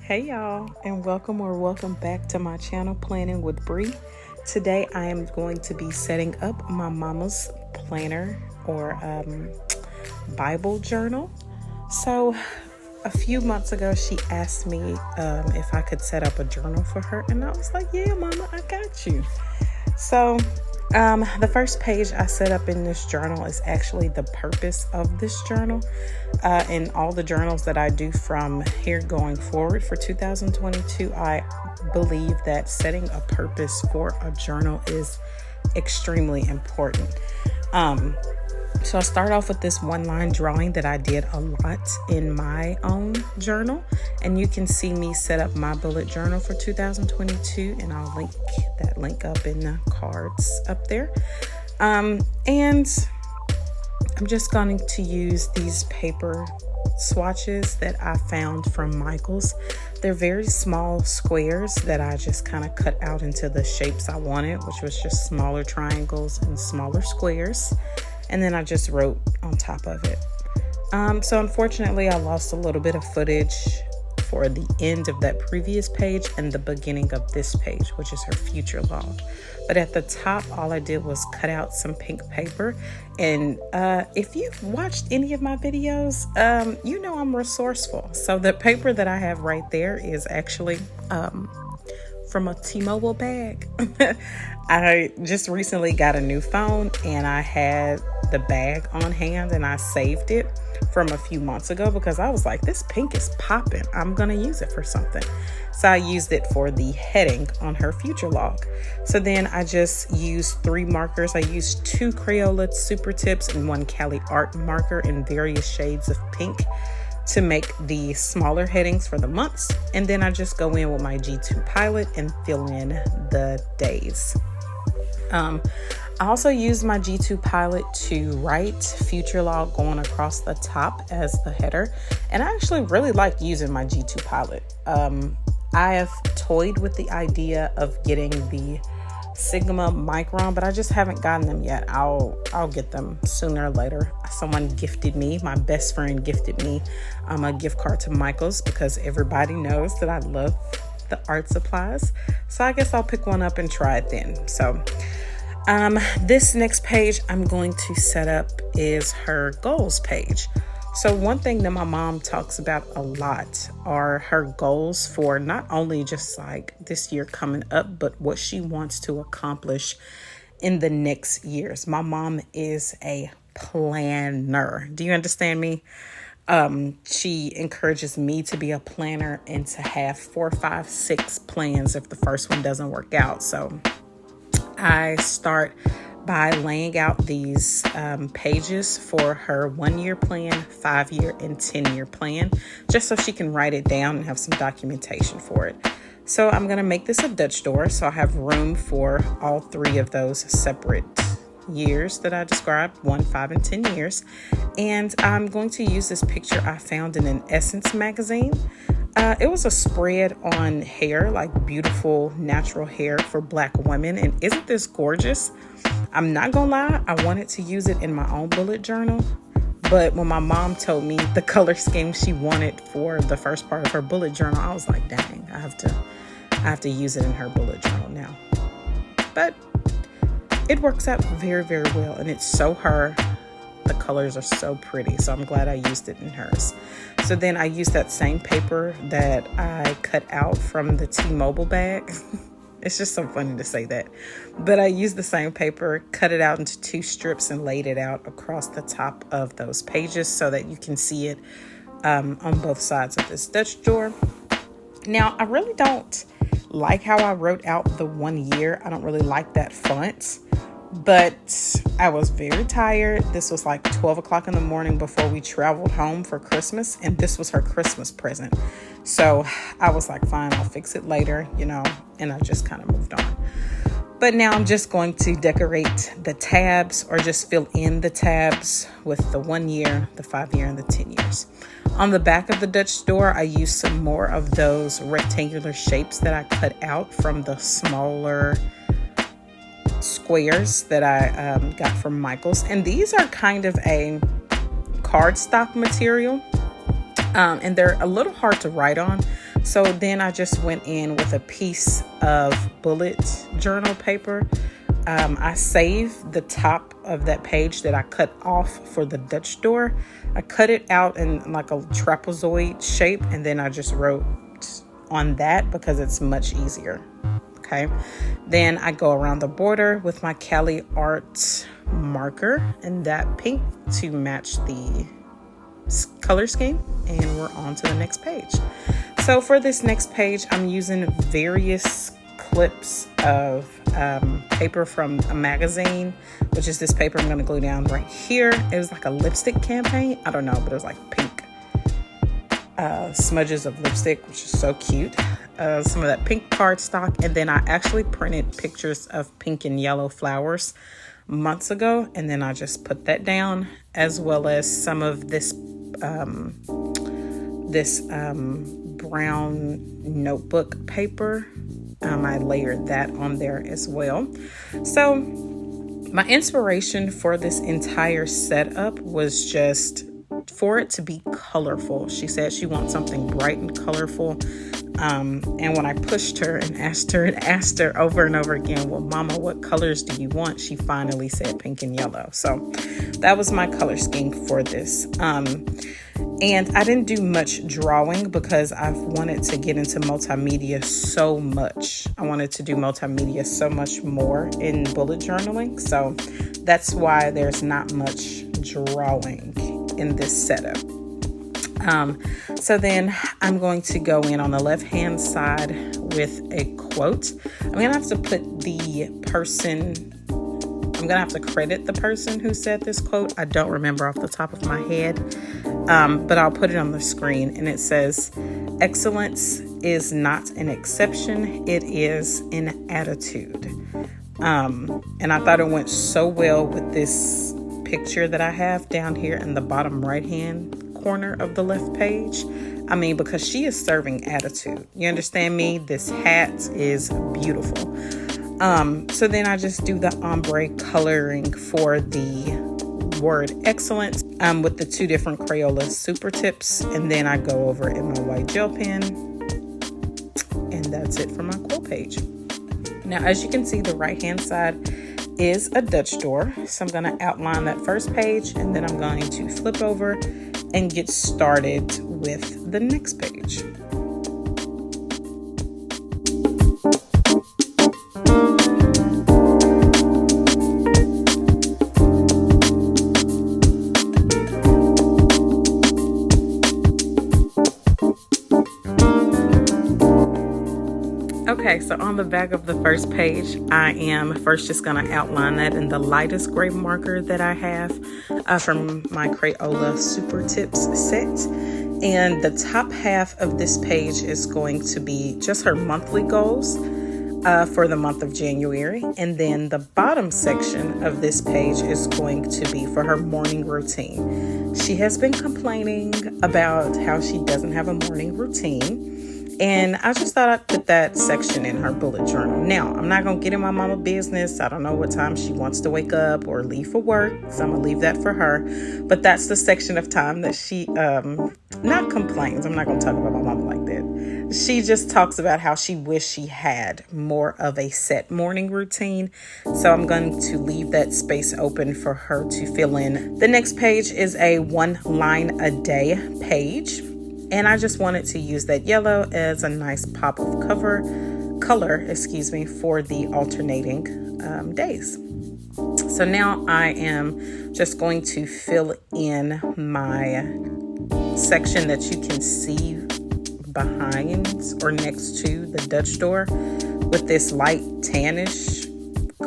Hey y'all, and welcome back to my channel, Planning with Bree. Today I am going to be setting up my mama's planner or Bible journal. So a few months ago she asked me if I could set up a journal for her, and I was like, yeah mama, I got you. So the first page I set up in this journal is actually the purpose of this journal. In all the journals that I do from here going forward for 2022, I believe that setting a purpose for a journal is extremely important. So I start off with this one-line drawing that I did a lot in my own journal, and you can see me set up my bullet journal for 2022, and I'll link that link up in the cards up there. And I'm just going to use these paper swatches that I found from Michael's. They're very small squares that I just kind of cut out into the shapes I wanted, which was just smaller triangles and smaller squares. And then I just wrote on top of it. So unfortunately, I lost a little bit of footage for the end of that previous page and the beginning of this page, which is her future log. But at the top, all I did was cut out some pink paper. And if you've watched any of my videos, you know I'm resourceful. So the paper that I have right there is actually from a T-Mobile bag. I just recently got a new phone, and I had the bag on hand, and I saved it from a few months ago because I was like, this pink is popping. I'm going to use it for something. So I used it for the heading on her future log. So then I just used 3 markers. I used 2 Crayola Super Tips and 1 CalliArt marker in various shades of pink to make the smaller headings for the months. And then I just go in with my G2 Pilot and fill in the days. I also used my G2 Pilot to write future log going across the top as the header. And I actually really like using my G2 Pilot. I have toyed with the idea of getting the Signo Micron, but I just haven't gotten them yet. I'll get them sooner or later. Someone gifted me, my best friend gifted me a gift card to Michael's because everybody knows that I love the art supplies. So I guess I'll pick one up and try it then. So this next page I'm going to set up is her goals page. So one thing that my mom talks about a lot are her goals for not only just like this year coming up, but what she wants to accomplish in the next years. My mom is a planner. Do you understand me? She encourages me to be a planner and to have 4, 5, 6 plans if the first one doesn't work out. So I start by laying out these pages for her 1-year plan, 5-year, and 10-year plan, just so she can write it down and have some documentation for it. So I'm going to make this a Dutch door, so I have room for all 3 of those separate years that I described, 1, 5, and 10 years. And I'm going to use this picture I found in an Essence magazine. It was a spread on hair, like beautiful natural hair for Black women. And isn't this gorgeous? I'm not gonna lie, I wanted to use it in my own bullet journal, but when my mom told me the color scheme she wanted for the first part of her bullet journal, I was like, dang, I have to use it in her bullet journal now. But it works out very, very well, and it's so her. The colors are so pretty, so I'm glad I used it in hers. So then I used that same paper that I cut out from the T-Mobile bag. It's just so funny to say that. But I used the same paper, cut it out into 2 strips, and laid it out across the top of those pages so that you can see it on both sides of this Dutch door. Now, I really don't like how I wrote out the 1 year. I don't really like that font. But I was very tired. This was like 12 o'clock in the morning before we traveled home for Christmas. And this was her Christmas present. So I was like, fine, I'll fix it later. You know, and I just kind of moved on. But now I'm just going to decorate the tabs, or just fill in the tabs with the 1 year, the 5 year, and the 10 years. On the back of the Dutch door, I used some more of those rectangular shapes that I cut out from the smaller squares that I got from Michaels. And these are kind of a cardstock material, and they're a little hard to write on. So then I just went in with a piece of bullet journal paper. I saved the top of that page that I cut off for the Dutch door. I cut it out in like a trapezoid shape, and then I just wrote on that because it's much easier. Okay. Then I go around the border with my CalliArt marker and that pink to match the color scheme, and we're on to the next page. So for this next page, I'm using various clips of paper from a magazine, which is this paper I'm going to glue down right here. It was like a lipstick campaign. I don't know, but it was like pink smudges of lipstick, which is so cute. Some of that pink cardstock, and then I actually printed pictures of pink and yellow flowers months ago, and then I just put that down, as well as some of this brown notebook paper. I layered that on there as well. So my inspiration for this entire setup was just for it to be colorful. She said she wants something bright and colorful. And when I pushed her and asked her over and over again, well, Mama, what colors do you want? She finally said pink and yellow. So that was my color scheme for this. And I didn't do much drawing because I've wanted to get into multimedia so much. I wanted to do multimedia so much more in bullet journaling. So that's why there's not much drawing in this setup. So then I'm going to go in on the left-hand side with a quote. I'm going to have to put I'm going to have to credit the person who said this quote. I don't remember off the top of my head, but I'll put it on the screen. And it says, "Excellence is not an exception. It is an attitude." And I thought it went so well with this picture that I have down here in the bottom right-hand corner of the left page. I mean, because she is serving attitude. You understand me? This hat is beautiful. So then I just do the ombre coloring for the word excellence with the 2 different Crayola super tips. And then I go over in my white gel pen. And that's it for my quilt page. Now, as you can see, the right-hand side is a Dutch door. So I'm going to outline that first page, and then I'm going to flip over and get started with the next page. Okay, so on the back of the first page, I am first just going to outline that in the lightest gray marker that I have from my Crayola Super Tips set. And the top half of this page is going to be just her monthly goals for the month of January. And then the bottom section of this page is going to be for her morning routine. She has been complaining about how she doesn't have a morning routine. And I just thought I'd put that section in her bullet journal. Now, I'm not going to get in my mama business. I don't know what time she wants to wake up or leave for work, so I'm going to leave that for her. But that's the section of time that she not complains. I'm not going to talk about my mama like that. She just talks about how she wished she had more of a set morning routine. So I'm going to leave that space open for her to fill in. The next page is a 1 line a day page. And I just wanted to use that yellow as a nice pop of color, for the alternating days. So now I am just going to fill in my section that you can see behind or next to the Dutch door with this light tannish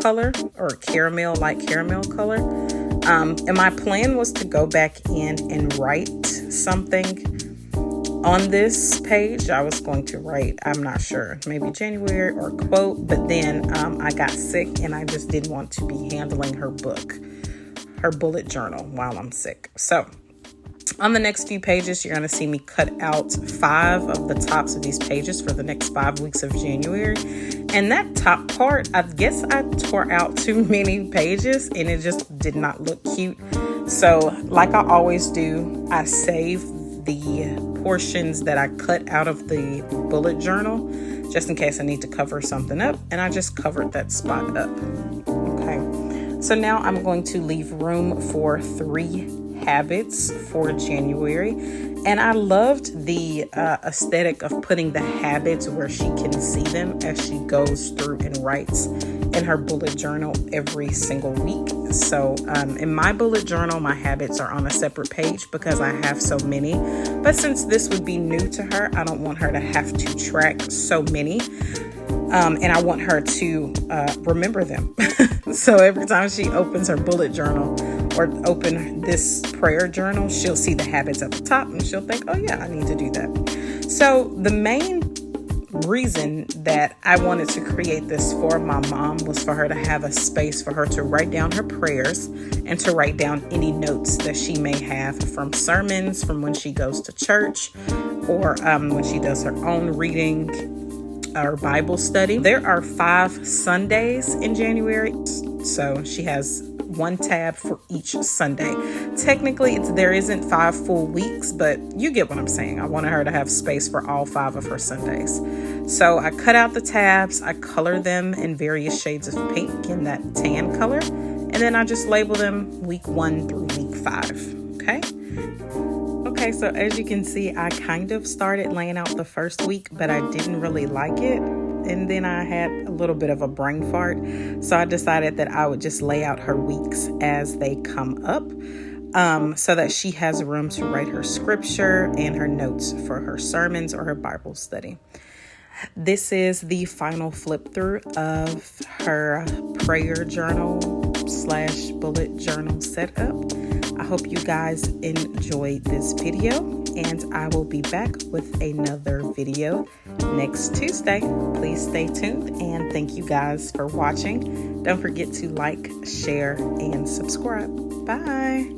color, or light caramel color. And my plan was to go back in and write something On this page, I was going to write, I'm not sure, maybe January or quote, but then I got sick and I just didn't want to be handling her bullet journal while I'm sick. So on the next few pages, you're going to see me cut out 5 of the tops of these pages for the next 5 weeks of January. And that top part, I guess I tore out too many pages and it just did not look cute. So like I always do, I save the portions that I cut out of the bullet journal just in case I need to cover something up, and I just covered that spot up. Okay, so now I'm going to leave room for 3 habits for January, and I loved the aesthetic of putting the habits where she can see them as she goes through and writes in her bullet journal every single week. So in my bullet journal, my habits are on a separate page because I have so many. But since this would be new to her, I don't want her to have to track so many. And I want her to remember them. So every time she opens her bullet journal or open this prayer journal, she'll see the habits at the top and she'll think, oh yeah, I need to do that. So the main reason that I wanted to create this for my mom was for her to have a space for her to write down her prayers and to write down any notes that she may have from sermons, from when she goes to church, or when she does her own reading or Bible study. There are 5 Sundays in January, so she has 1 tab for each Sunday. Technically, there isn't 5 full weeks, but you get what I'm saying. I wanted her to have space for all 5 of her Sundays. So I cut out the tabs, I color them in various shades of pink in that tan color, and then I just label them week 1 through week 5, okay? Okay, so as you can see, I kind of started laying out the first week, but I didn't really like it. And then I had a little bit of a brain fart. So I decided that I would just lay out her weeks as they come up, so that she has room to write her scripture and her notes for her sermons or her Bible study. This is the final flip through of her prayer journal / bullet journal setup. I hope you guys enjoyed this video, and I will be back with another video next Tuesday. Please stay tuned, and thank you guys for watching. Don't forget to like, share, and subscribe. Bye.